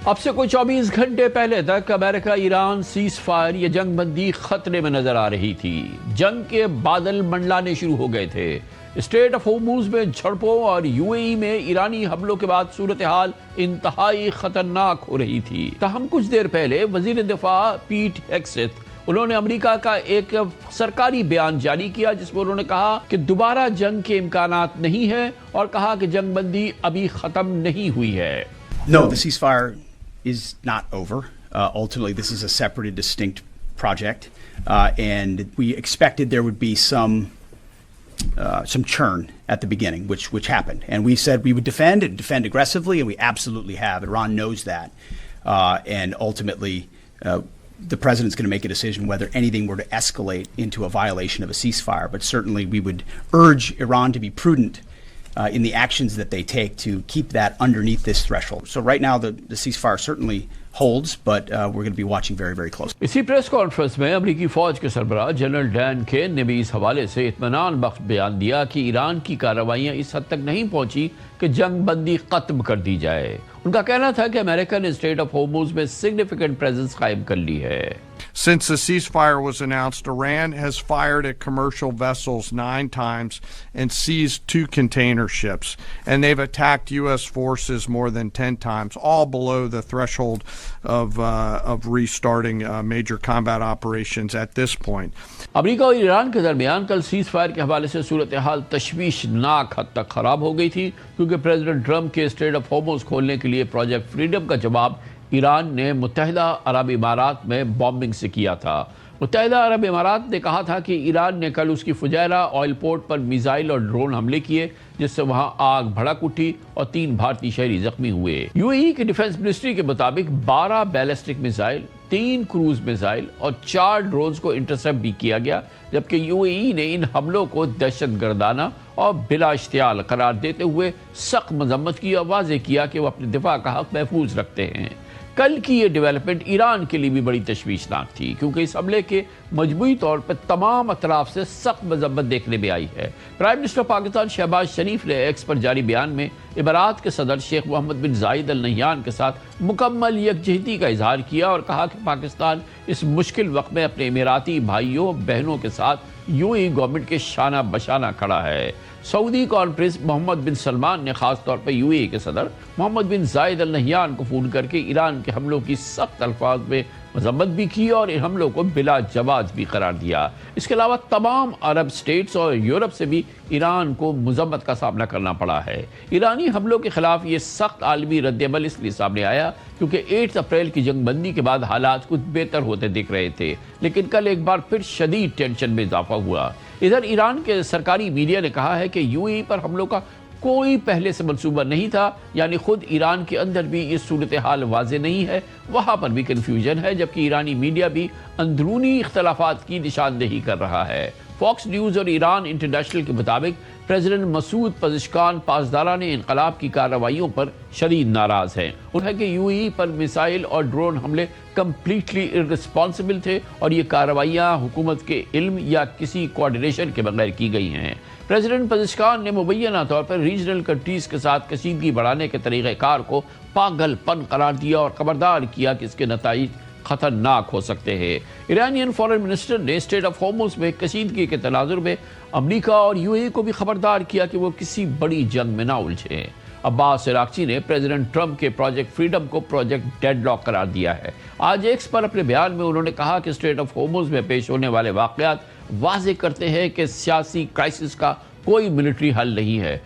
अब से कोई 24 घंटे पहले तक अमेरिका ईरान सीज फायर या जंग बंदी खतरे में नजर आ रही थी। जंग के बादल मंडलाने शुरू हो गए थे। स्ट्रेट ऑफ होर्मुज में झड़पों और यूएई में ईरानी हमलों के बाद सूरत हाल इंतहाई खतरनाक हो रही थी। ताहम कुछ देर पहले वजीर दिफा पीट हेगसेथ उन्होंने अमेरिका का एक सरकारी बयान जारी किया जिसमें उन्होंने कहा कि दोबारा जंग के इम्कानात नहीं है और कहा कि जंग बंदी अभी खत्म नहीं हुई है। No, the ceasefire is not over. Ultimately, this is a separate and distinct project, and we expected there would be some churn at the beginning, which happened, and we said we would defend aggressively, and we absolutely have. Iran knows that, and ultimately, the president's going to make a decision whether anything were to escalate into a violation of a ceasefire. But certainly, we would urge Iran to be prudent in the actions that they take to keep that underneath this threshold. So right now the ceasefire certainly holds, but we're going to be watching very, very closely. इसी press conference में अमेरिकी फौज के सरबराह general Dan Caine ने भी इस हवाले से इत्मीनान बख्श बयान दिया कि ईरान की कार्रवाइयां इस हद तक नहीं पहुंची कि जंग बंदी खत्म कर दी जाए। उनका कहना था कि अमेरिका ने स्ट्रेट ऑफ होर्मुज में सिग्निफिकेंट प्रेजेंस कायम कर ली है। Since the ceasefire was announced, Iran has fired at commercial vessels 9 times and seized 2 container ships. And they've attacked U.S. forces more than 10 times, all below the threshold of restarting major combat operations at this point. America और Iran के दरमियान कल cease fire के हवाले से सूरत हाल तशवीशनाक हद तक खराब हो गई थी, क्योंकि प्रेसिडेंट ट्रंप के स्ट्रेट ऑफ होर्मुज खोलने के लिए प्रोजेक्ट फ्रीडम का जवाब ईरान ने मुत्तहिदा अरब इमारात में बॉम्बिंग से किया था। मुत्तहिदा अरब इमारात ने कहा था कि ईरान ने कल उसकी फुजैरा ऑयल पोर्ट पर मिसाइल और ड्रोन हमले किए, जिससे वहां आग भड़क उठी और 3 भारतीय शहरी जख्मी हुए। यूएई के डिफेंस मिनिस्ट्री के मुताबिक 12 बैलिस्टिक मिसाइल, 3 क्रूज मिसाइल और 4 ड्रोन्स को इंटरसेप्ट भी किया गया, जबकि यूएई ने इन हमलों को दहशतगर्दाना और बिला इश्तियाल करार देते हुए सख्त मजम्मत की और वाज़ेह किया कि वो अपने दिफा का हक महफूज रखते हैं। कल की ये डेवलपमेंट ईरान के लिए भी बड़ी तशवीशनाक थी, क्योंकि इस हमले के मजमूई तौर पर तमाम अतराफ से सख्त मजम्मत देखने में आई है। प्राइम मिनिस्टर पाकिस्तान शहबाज शरीफ ने एक्स पर जारी बयान में इमारात के सदर शेख मोहम्मद बिन जायद अल नहयान के साथ मुकम्मल यकजहती का इजहार किया और कहा कि पाकिस्तान इस मुश्किल वक्त में अपने इमाराती भाइयों बहनों के साथ यूएई गवर्नमेंट के शाना बशाना खड़ा है। सऊदी कॉर्न प्रिंस मोहम्मद बिन सलमान ने खास तौर पर यूएई के सदर मोहम्मद बिन जायद अल नहयान को फ़ोन करके ईरान के हमलों की सख्त अल्फाज में मजम्मत भी की और इन हमलों को बिला जवाब भी करार दिया। इसके अलावा तमाम अरब स्टेट्स और यूरोप से भी ईरान को मजम्मत का सामना करना पड़ा है। ईरानी हमलों के खिलाफ ये सख्त आलमी रद्दअमल इसलिए सामने आया क्योंकि 8 अप्रैल की जंग बंदी के बाद हालात कुछ बेहतर होते दिख रहे थे, लेकिन कल एक बार फिर शदीद टेंशन में इजाफा हुआ। इधर ईरान के सरकारी मीडिया ने कहा है कि यूएई पर हमलों का कोई पहले से मंसूबा नहीं था, यानी खुद ईरान के अंदर भी ये सूरत हाल वाज़े नहीं है, वहाँ पर भी कन्फ्यूजन है, जबकि ईरानी मीडिया भी अंदरूनी इख्तलाफात की निशानदेही कर रहा है। फॉक्स न्यूज़ और ईरान इंटरनेशनल के मुताबिक प्रेसिडेंट मसूद पज़ेश्कान पासदारा ने इनकलाब की कार्रवाइयों पर शदीद नाराज़ हैं। उन्हें कि यूएई पर मिसाइल और ड्रोन हमले कम्प्लीटली इर्रिस्पॉन्सिबल थे और ये कार्रवाइयाँ हुकूमत के इल्म या किसी कोऑर्डिनेशन के बगैर की गई हैं। प्रेसिडेंट पज़ेश्कान ने मुबैना तौर पर रीजनल कंट्रीज के साथ कशीदगी बढ़ाने के तरीक़ेकार को पागलपन करार दिया और खबरदार किया कि इसके नताइज खतरनाक हो सकते हैं। ईरानियन फॉरेन मिनिस्टर ने स्ट्रेट ऑफ होर्मुज में कशीदगी के तनाजुर में अमेरिका और यूएई को भी खबरदार किया कि वो किसी बड़ी जंग में ना उलझे। अब्बास इराक़ची ने प्रेसिडेंट ट्रंप के प्रोजेक्ट फ्रीडम को प्रोजेक्ट डेडलॉक करार दिया है। आज एक्स पर अपने बयान में उन्होंने कहा कि स्ट्रेट ऑफ होर्मुज में पेश होने वाले वाक़यात वाज़ेह करते हैं कि सियासी क्राइसिस का कोई मिलिट्री हल नहीं है।